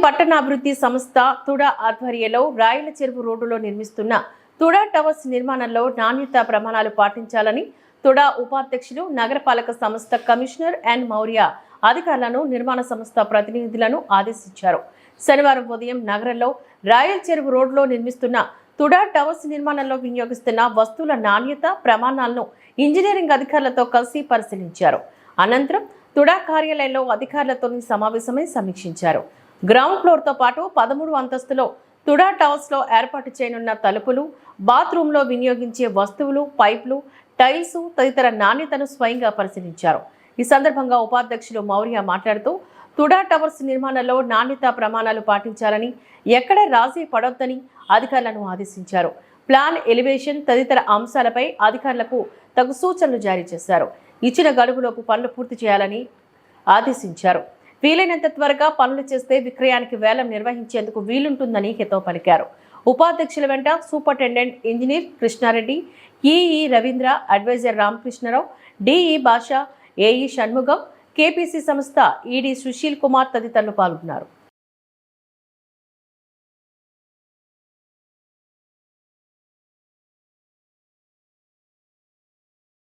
పట్టణాభివృద్ధి సంస్థ తుడా ఆధ్వర్యంలో రాయల చెరువు రోడ్డులో నిర్మిస్తున్న తుడా టవర్స్ నిర్మాణంలో నాణ్యత ప్రమాణాలు పాటించాలని తుడా ఉపాధ్యక్షులు నగరపాలక సంస్థ కమిషనర్ ఎన్ మౌర్య అధికారులను నిర్మాణ సంస్థ ప్రతినిధులను ఆదేశించారు. శనివారం ఉదయం నగరంలో రాయల చెరువు రోడ్డులో నిర్మిస్తున్న తుడా టవర్స్ నిర్మాణంలో వినియోగిస్తున్న వస్తువుల నాణ్యత ప్రమాణాలను ఇంజనీరింగ్ అధికారులతో కలిసి పరిశీలించారు. అనంతరం తుడా కార్యాలయంలో అధికారులతో సమావేశమై సమీక్షించారు. గ్రౌండ్ ఫ్లోర్తో పాటు 13వ అంతస్తులో తుడా టవర్స్ లో ఏర్పాటు చేయనున్న తలుపులు, బాత్రూంలో వినియోగించే వస్తువులు, పైపులు, టైల్స్ తదితర నాణ్యతను స్వయంగా పరిశీలించారు. ఈ సందర్భంగా ఉపాధ్యక్షులు మౌర్య మాట్లాడుతూ తుడా టవర్స్ నిర్మాణంలో నాణ్యత ప్రమాణాలు పాటించాలని, ఎక్కడ రాజీ పడొద్దని అధికారులను ఆదేశించారు. ప్లాన్, ఎలివేషన్ తదితర అంశాలపై అధికారులకు తగు సూచనలు జారీ చేశారు. ఇచ్చిన గడువులోపు పనులు పూర్తి చేయాలని ఆదేశించారు. వీలైనంత త్వరగా పనులు చేస్తే విక్రయానికి వేలం నిర్వహించేందుకు వీలుంటుందని హితవు పలికారు. ఉపాధ్యక్షుల వెంట superintendent engineer Krishnareddy, EE Ravindra, adviser Ramakrishnarao, DE Basha, AE Shanmugam, KPC సంస్థ ఈడీ సుశీల్ కుమార్ తదితరులు పాల్గొన్నారు.